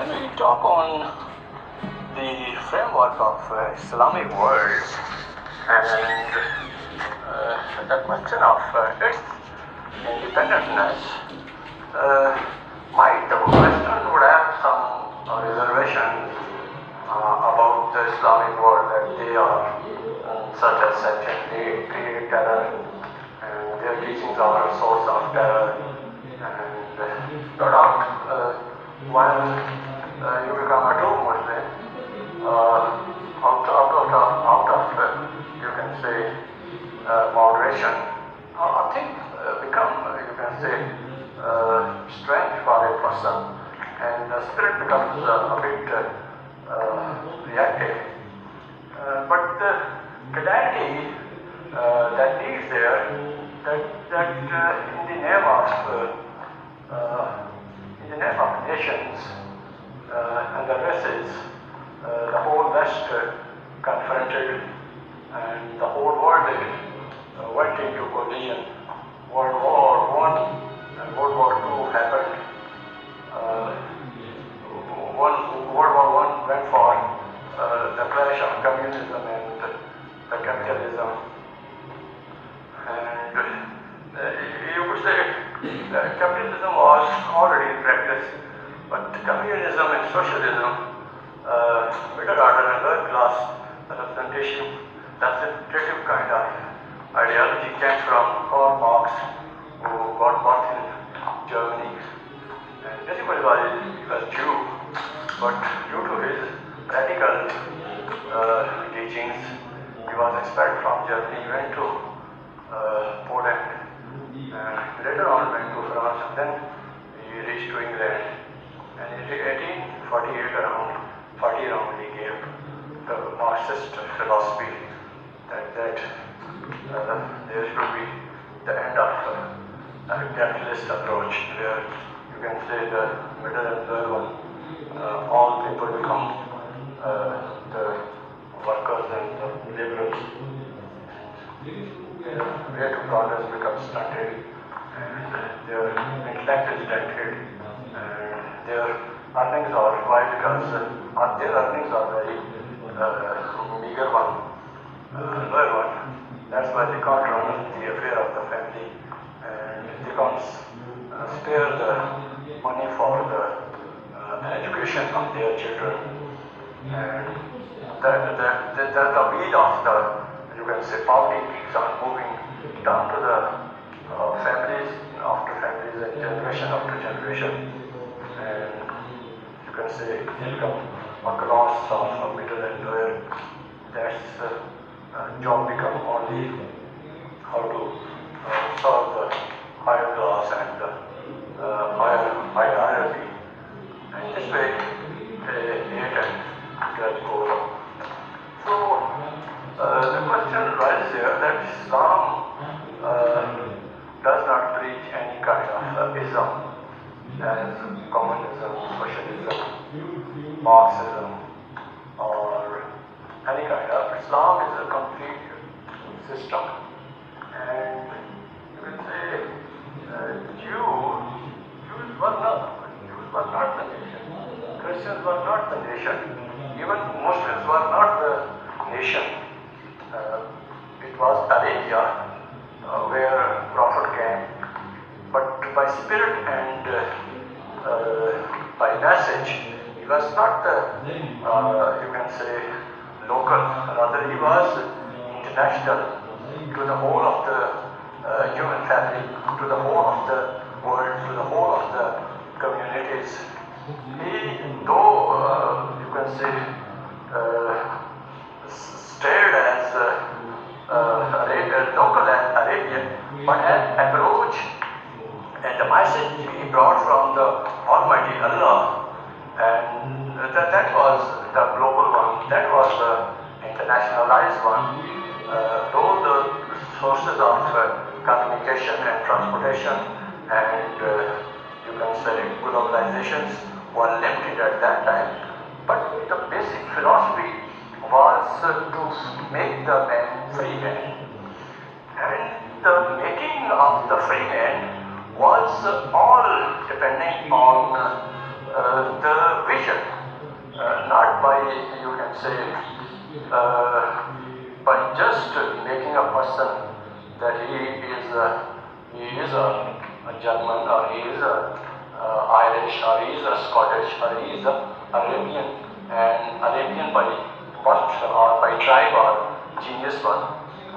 when we talk on the framework of Islamic world and the question of its independentness, might the Western would have some reservations about the Islamic world, that they are such as such and they create terror and their teachings are a source of terror. And no doubt, while you become a true Muslim, out of you can say moderation, I think become you can say strength for a person, and the spirit becomes a bit reactive. But the clarity that needs there, that in the name of nations and the races, the whole West confronted and the whole world went into collision. World War I and World War II happened. World War I went for the crash of communism and the capitalism. And you could say that capitalism was already in practice, but communism and socialism, middle order and third class representative kind of ideology came from Karl Marx, who got birth in Germany. And basically he was Jew, but due to his radical teachings, he was expelled from Germany. He went to Poland, and later on went to France, and then he reached to England. And in 1848 around he gave the Marxist philosophy that there should be the end of capitalist approach, where you can say the middle and lower one, all people become the workers and the laborers. Way to progress becomes stunted, and their intellect is dented, and their earnings are why because their earnings are very meager one, lower one. That's why they can't run the affair of the family, and they can't spare the money for the education of their children. And the wheel of the, you can say, poverty keeps on moving down to the families after families and generation after generation. And you can say income across of middle and lower, that's job become only how to serve the higher class and the higher hierarchy. And this way, hate and grudge goes on. So, the question arises here that Islam does not preach any kind of ism as communism, socialism, Marxism, or any kind of. Islam is a complete system. And you can say Jews were not the nation. Christians were not the nation. Even Muslims were not the nation. It was Arabia where Prophet came, but by spirit and by message, he was not the, you can say, local. Rather, he was international to the whole of the human family, to the whole of the world, to the whole of the communities. He, though you can say, stayed as local and Arabian, but an approach and the message he brought from the Almighty Allah, and that was the global one, that was the internationalized one. Though the sources of communication and transportation and you can say globalizations were limited at that time, but the basic philosophy was to make the man free man. And the making of the free man was all depending on the vision, not by, you can say, by just making a person that he is a German, or he is a Irish, or he is a Scottish, or he is a Arabian, and Arabian by birth or by tribe or genius one,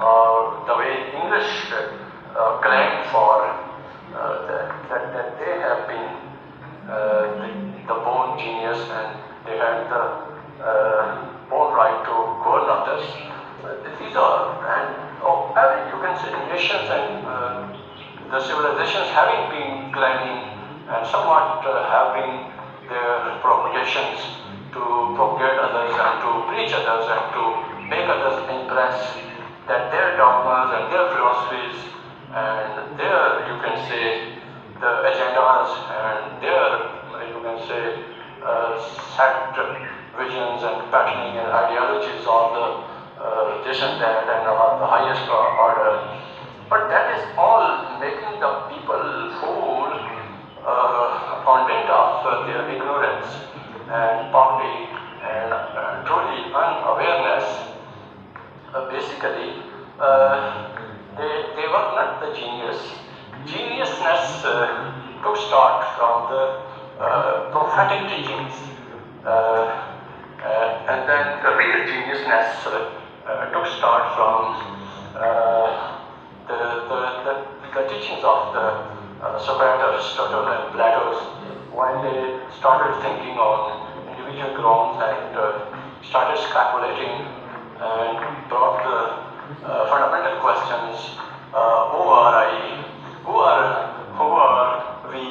or the way English claim for that they have been the born genius, and they had the born right to govern others. These are, and every, you can say, nations and the civilizations having been claiming and somewhat have been their propagations to propagate others and to preach others and to make others impress that their dogmas and their philosophies and their, you can say, the agendas and their, you can say, set visions and patterning and ideologies of the this and that and the highest order. But that is all making the people fool on dint of their ignorance and poverty and truly unawareness. Basically, they were not the genius. Geniusness took start from the prophetic teachings, and then the real geniusness took start from the teachings of the Socrates, Aristotle, and Plato, when they started thinking on individual grounds and started speculating and brought the fundamental questions: who are I? Who are we?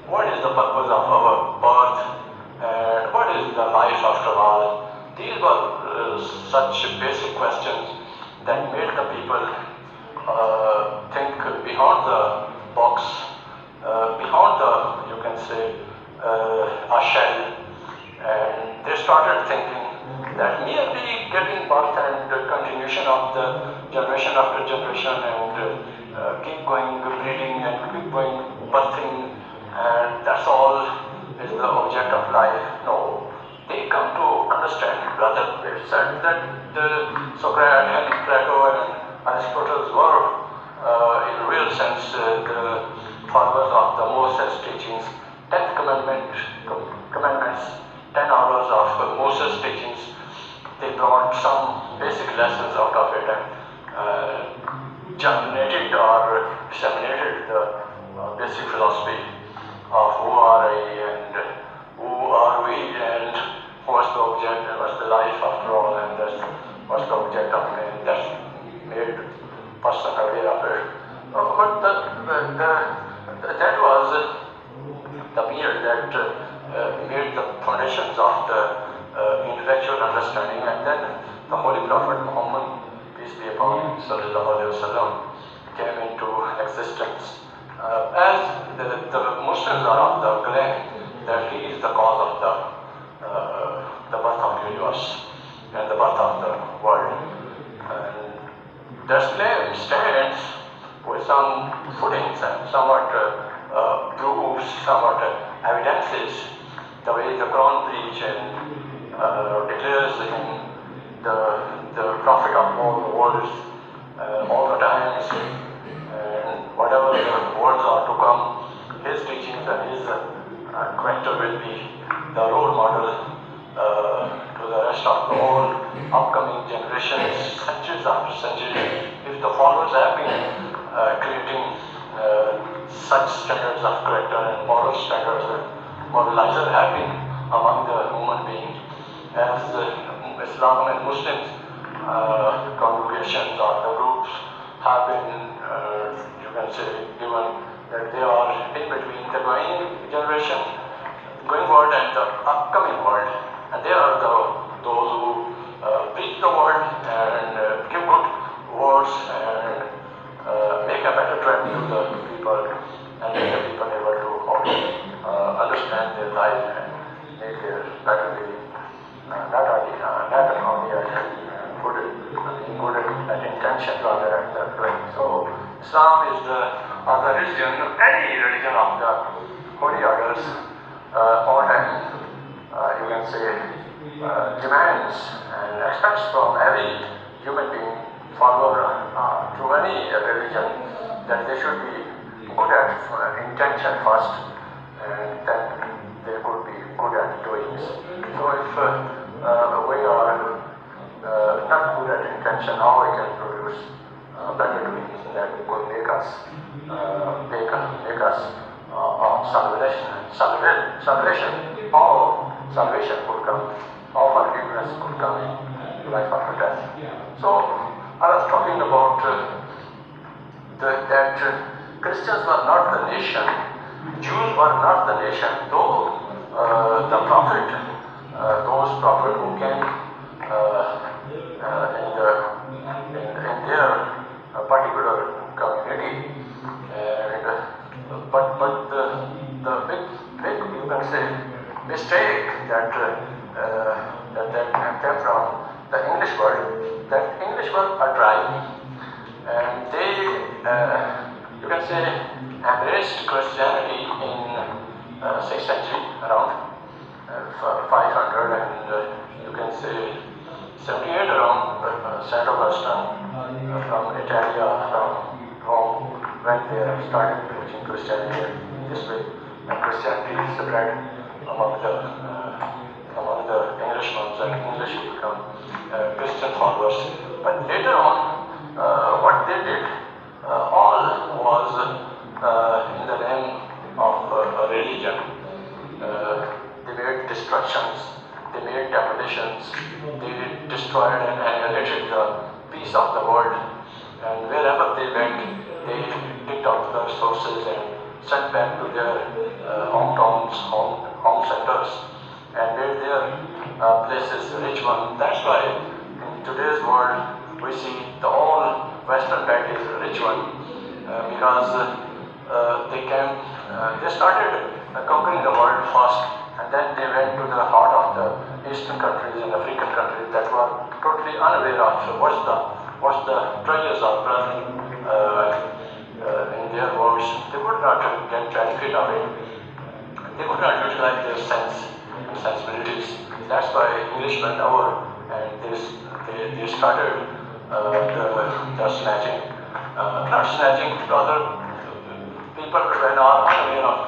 What is the purpose of our birth? And what is the life after all? These were such basic questions that made the people think beyond the box, beyond the, you can say, a shell, and they started thinking that merely getting birth and continuation of the generation after generation and keep going breeding and keep going birthing, and that's all is the object of life. No, they come to understand, rather it's said that the Socrates and Plato and Aristotle were in real sense the followers of the Moses teachings, 10th commandments, 10 hours of Moses teachings. They brought some basic lessons out of it and germinated or disseminated the basic philosophy of who are I and who are we and what's the object and what's the life after all, and that's what's the object of man. That's made person aware of it. But that was the period that made the foundations of the intellectual understanding, and then the Holy Prophet Muhammad, peace be upon him, sallallahu alaihi wasallam, came into existence. As the Muslims are of the claim that he is the cause of the birth of the universe and the birth of the world. And this claim stands with some footings and somewhat proofs, somewhat evidences, the way the Quran preach and declares him the prophet of all the worlds, all the times, and whatever the words are to come, his teachings and his character will be the role model to the rest of the whole upcoming generations, centuries after centuries. If the followers have been creating such standards of character and moral standards and moralizer have been among the human beings, as Islam and Muslims congregations or the groups have been, you can say, given that they are in between the going world and the upcoming world, and they are those who preach the word and give good words and make a better trend to the people and make the people able to understand their life and make their better living. Not only good at intention rather than doing. So Islam is the religion, any religion of the holy orders, all time, you can say, demands and expects from every human being, follower to any religion, that they should be good at intention first, and then they could be good at doings. So if we are not good at intention, how we can produce better doings that could make us salvation, how salvation could come, how forgiveness could come in life after death. So I was talking about that Christians were not the nation, Jews were not the nation, though the prophet, those prophets who came in their particular community, and but the big you can say mistake that came from the English word, that English were a tribe, and they you can say embraced Christianity in 6th century around 500, and you can say 78 around St. Augustine from Italia, from Rome, when they started preaching Christianity in this way, and Christianity spread among the English ones, and English become Christian followers. But later on, what they did, all was in the name of religion. They made destructions, they made demolitions, they destroyed and annihilated the peace of the world, and wherever they went, they picked out the resources and sent back to their hometowns, home centers, and made their places rich one. That's why in today's world we see the whole Western belt is a rich one, because they started conquering the world first, and then they went to the heart of the Eastern countries and African countries that were totally unaware of what the treasures are present in their worlds. They could not get benefit of it. They could not utilize their sense and sensibilities. That's why English went over, and they started the snatching, not snatching, rather people were not unaware of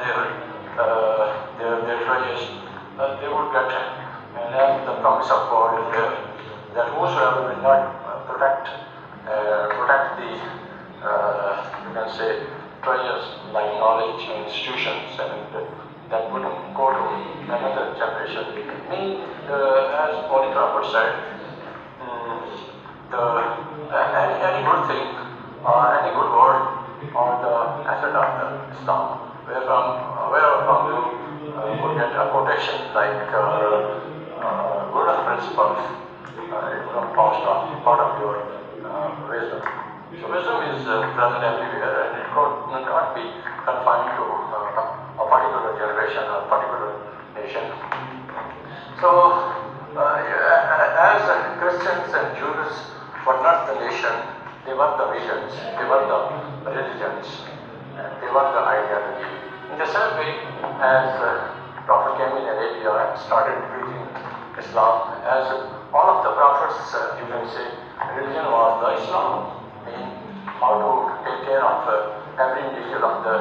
their treasures. They would get, and then the promise of God is there, that whosoever will not protect the you can say treasures like knowledge and institutions, and that would go to another generation. As Polycarp said, any good thing or any good word or the asset of the Islam, wherefrom you would get a quotation like golden principles, it becomes part of your wisdom. So wisdom is present everywhere, and it cannot be confined to a particular generation or particular nation. So as Christians and Jews were not the nation, they were the visions, they were the religions, and they were the ideology. In the same way as Prophet came in Arabia and started preaching Islam, as all of the prophets, you can say, religion was the Islam, meaning how to take care of every individual of the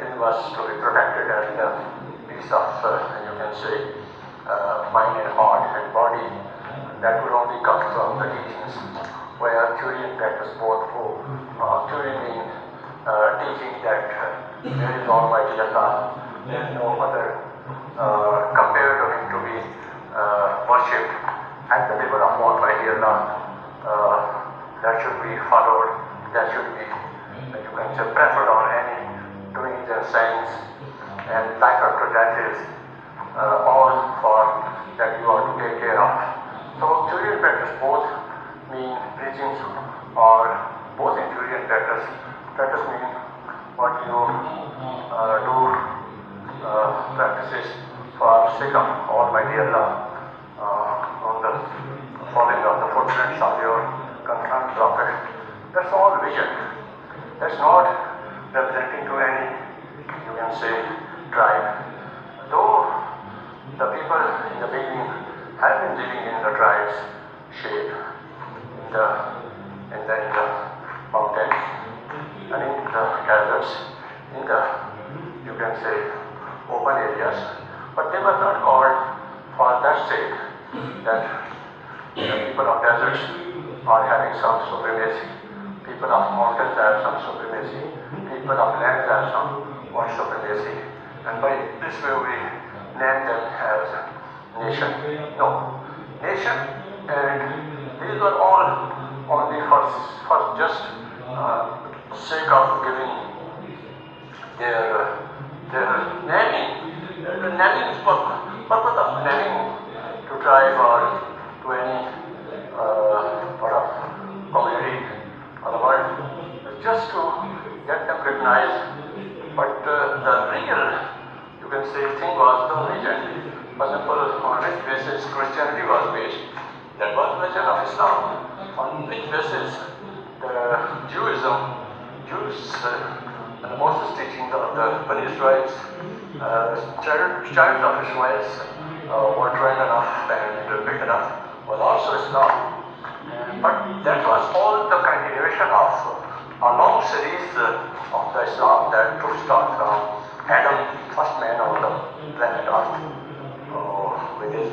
universe to be protected, and the peace of, you can say, mind and heart and body. That would only come from the teachings, where theory and practice both go. Theory means teaching that there is Almighty Allah, there is no other compared to Him to be worshipped at the level of Almighty Allah. That should be followed, that should be, you can say, preferred on any doings and sayings, and life after death is all for that you are to take care of. So theory and practice both mean preaching, or both in theory and practice. Practice means what you do, practices for sake of Almighty Allah, on the following of the footprints of your confirmed prophet. That's all vision. That's not representing to any, you can say, tribe. Though nice shape in the mountains and in the deserts, in the, you can say, open areas. But they were not called for that sake that the people of deserts are having some supremacy, people of mountains have some supremacy, people of lands have some more supremacy, and by this way we name them as nation. No, nation, and these were all only for just sake of giving their naming. The naming is purpose of naming to tribe or to any part of community or the world, just to get them recognized. But the real, you can say, thing was the religion. For example, on which basis Christianity was based, that was religion of Islam. On which basis the Jews, and Moses' teaching of the Bani Israelites, child of Israelites were trained enough and big enough, was also Islam. But that was all the continuation of a long series of the Islam that took start from Adam, first man on the planet Earth, with his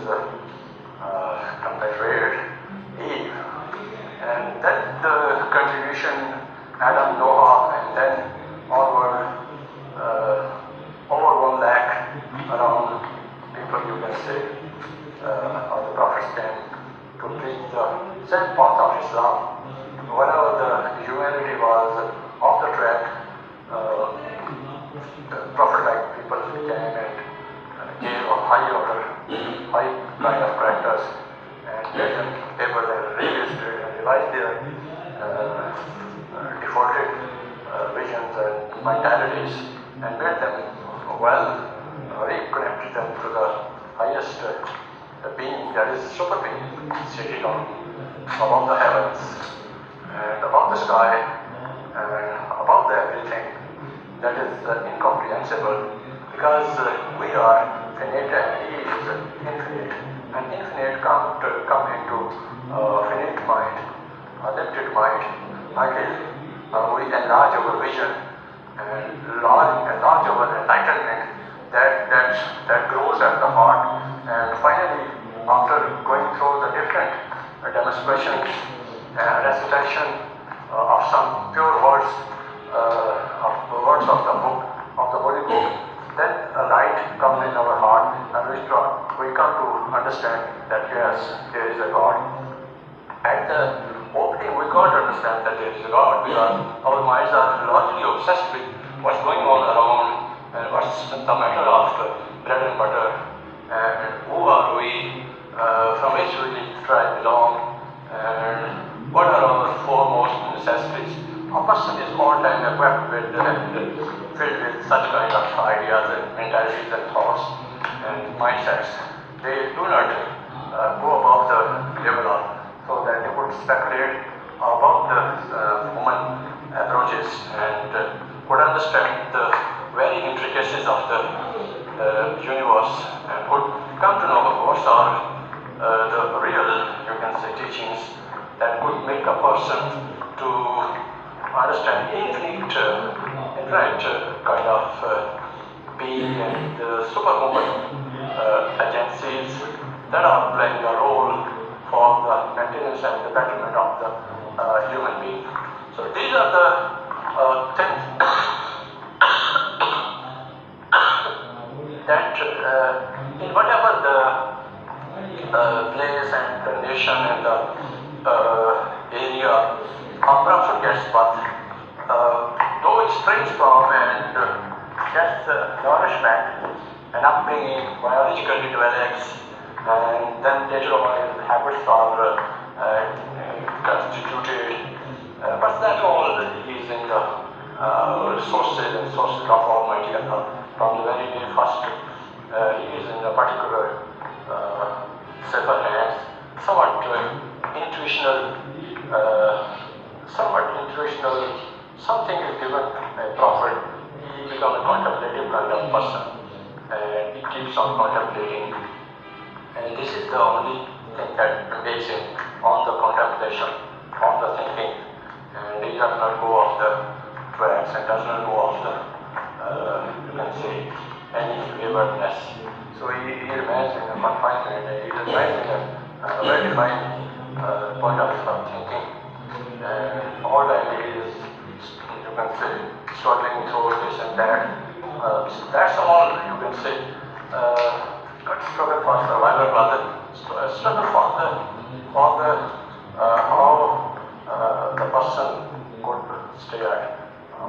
compatriot Eve. And then the continuation, Adam, Noah, and then onward, over 1 lakh around people, you can say, or the prophets came to preach the same path of Islam. Whenever the humanity was off the track, prophet-like people came and gave a high order, high kind of characters, and made them able and revisited and revised their defaulted visions and mentalities, and made them well, reconnected them to the highest being, that is super being, sitting on above the heavens and above the sky and above the everything that is incomprehensible, because we are finite and he is infinite, and infinite come into finite mind, a limited mind, until we enlarge our vision and enlarge our enlightenment that grows at the heart, and finally, after going through the different demonstrations and recitation of some pure words of the book, of the Holy Book, then a light comes in our heart, and we come to understand that yes, there is a God. At the opening, we can't understand that there is a God, because our minds are largely obsessed with what's going on around, and what's the matter of bread and butter, and who are we, from which tribe belong, and what are our foremost necessities. A person is all time equipped with and filled with such kind of ideas and mentalities and thoughts and mindsets. They do not go above the level of, so that they would speculate about the human approaches and would understand the very intricacies of the universe, and would come to know what are the real, you can say, teachings that could make a person to understand infinite kind of being and superhuman agencies that are playing a role for the maintenance and the betterment of the human being. So these are the things that in whatever the place and the nation and the area a prophet gets birth, though it springs from and gets nourishment and upbringing, biologically develops, and then later on habits are constituted, but that all is in the sources of Almighty Allah. From the very day first, he is in a particular several hands, somewhat intuitional, something is given a prophet, he becomes a contemplative kind of person, and he keeps on contemplating, and this is the only thing that basing on the contemplation, on the thinking, and he does not go off the tracks and does not go off the, you can say, any waywardness. So he remains in a confinement, he remains in a well-defined point of thinking, and all time he is, you can say, struggling through this and that. So that's all you can say. Not struggle for survival, but struggle for the how the person could stay at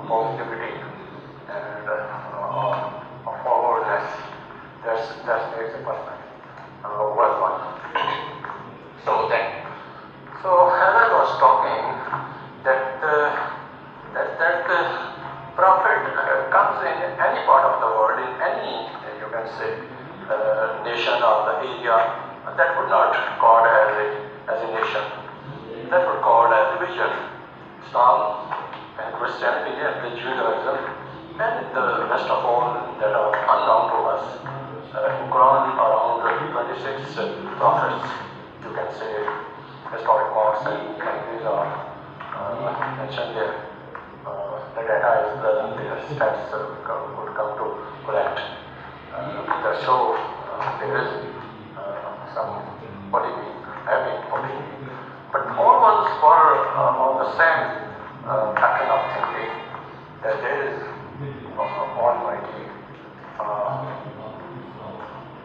positivity and forwardness. That makes a person worthwhile. So as I was talking, that the prophet comes in any part of the world, in any, you can say, nation or the area, that would not called as a nation. That would called as a vision. Islam and Christianity and the Judaism and the rest of all that are unknown to us. In Quran, around 26 prophets, you can say, historic marks and these are mentioned there. The data is present, the stats would come to collect. That show there is some polymery, having polymery. But all ones were on the same pattern of thinking that there is Almighty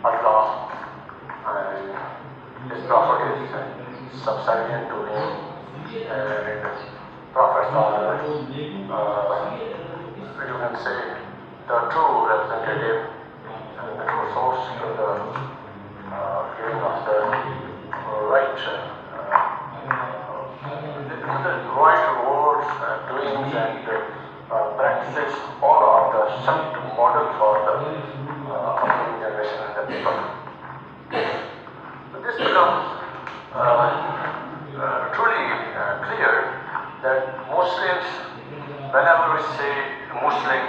Allah and His Prophet is subservient to Him, and prophets are, you can say, the true representative and the true source to the giving of the right words, doings and practices, all are the set model for the upcoming generation and the people. So this becomes truly clear that Muslims, whenever we say Muslim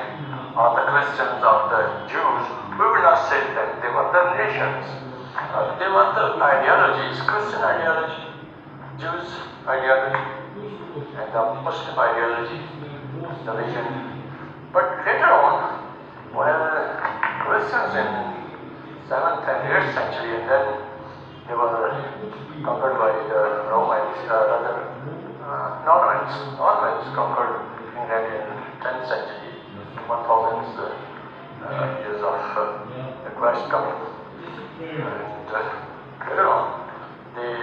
or the Christians or the Jews, we will not say that they were the nations. They were the ideologies, Christian ideology, Jews ideology, and the Muslim ideology, the vision. But later on, when Christians in 7th and 8th century, and then they were conquered by the Romans, Normans conquered England in 10th century, 1000 years of the Christ coming. And later on, they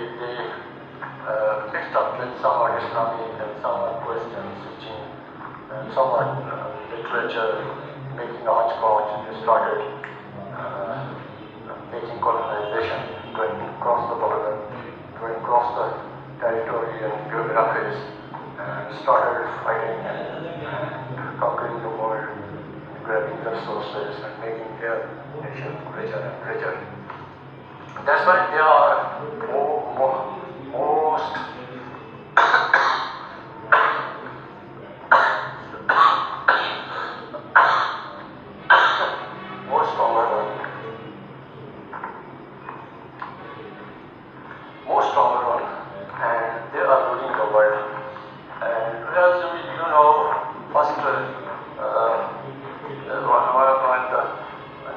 mixed up with somewhat Islamic and somewhat Western teaching and somewhat literature, making a hodgepodge, and they started making colonization, going across the border, going across the territory and geographies, and started fighting and conquering the world, grabbing the resources and making their nation richer and richer. That's why they are most stronger one, and they are ruling the world. And as you know, first when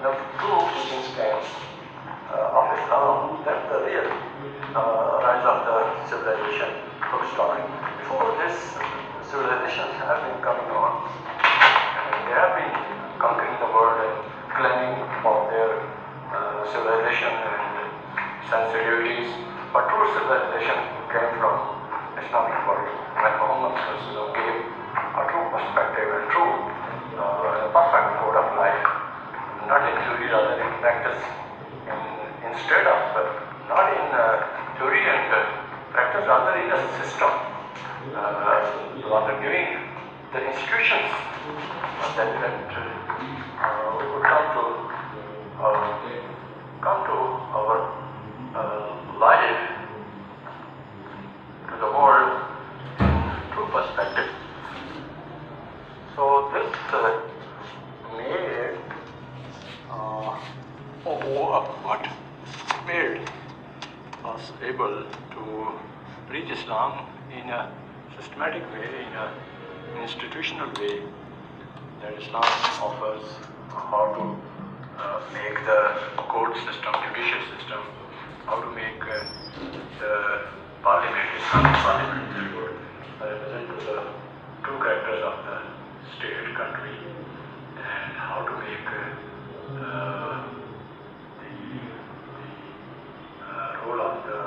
the true teachings came of Islam, that's the real rise of the civilization took start. Before this, civilizations have been coming on, and they have been conquering the world and claiming of their civilization and sensitivities. But true civilization came from Islamic world, when Muhammad gave a true perspective and true perfect code of life, not in theory rather in practice. Instead of not in theory and practice, rather in a system, rather giving the institutions that we would come to our life, to the world in true perspective. So this made what made us able to preach Islam in a systematic way, in an institutional way, that Islam offers how to make the court system, judicial system, how to make the parliament, Islamic parliament, that would represent the true characters of the state, country, and how to make the role of the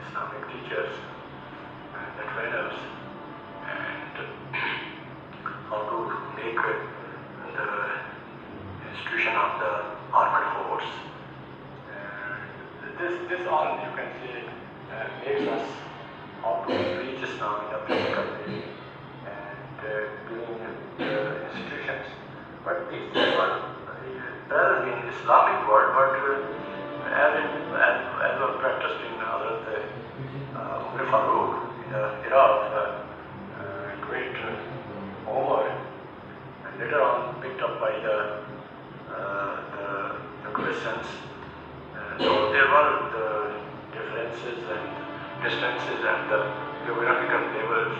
Islamic teachers and the trainers, and how to make the institution of the armed force. This all, you can say, makes us how to reach Islam in a practical way and doing the institutions. But these were present in Islamic world, but as was practiced in Hazrat Ummah Farooq in the era of great Umar, and later on picked up by the Christians. So there were the differences and distances and the geographical levels,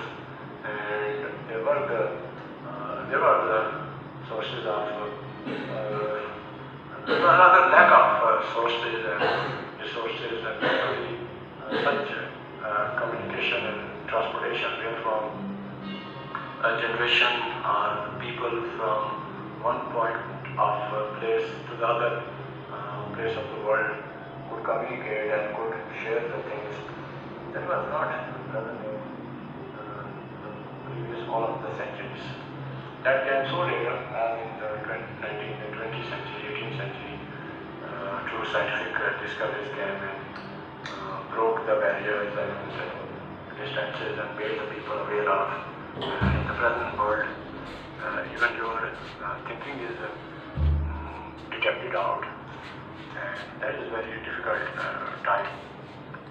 and there were the sources of there was another lack of sources and resources and actually such communication and transportation where from a generation or people from one point of place to the other place of the world could communicate and could share the things. That was not present in the previous all of the centuries. That came so later, as in the 19th and 20th century, 18th century, true scientific discoveries came and broke the barriers and distances and made the people aware of in the present world. Even your thinking is detected out, and that is very difficult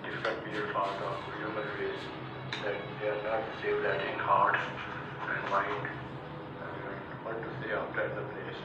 difficult period for the human race, that they are not stable in heart and mind, and what to say after the place.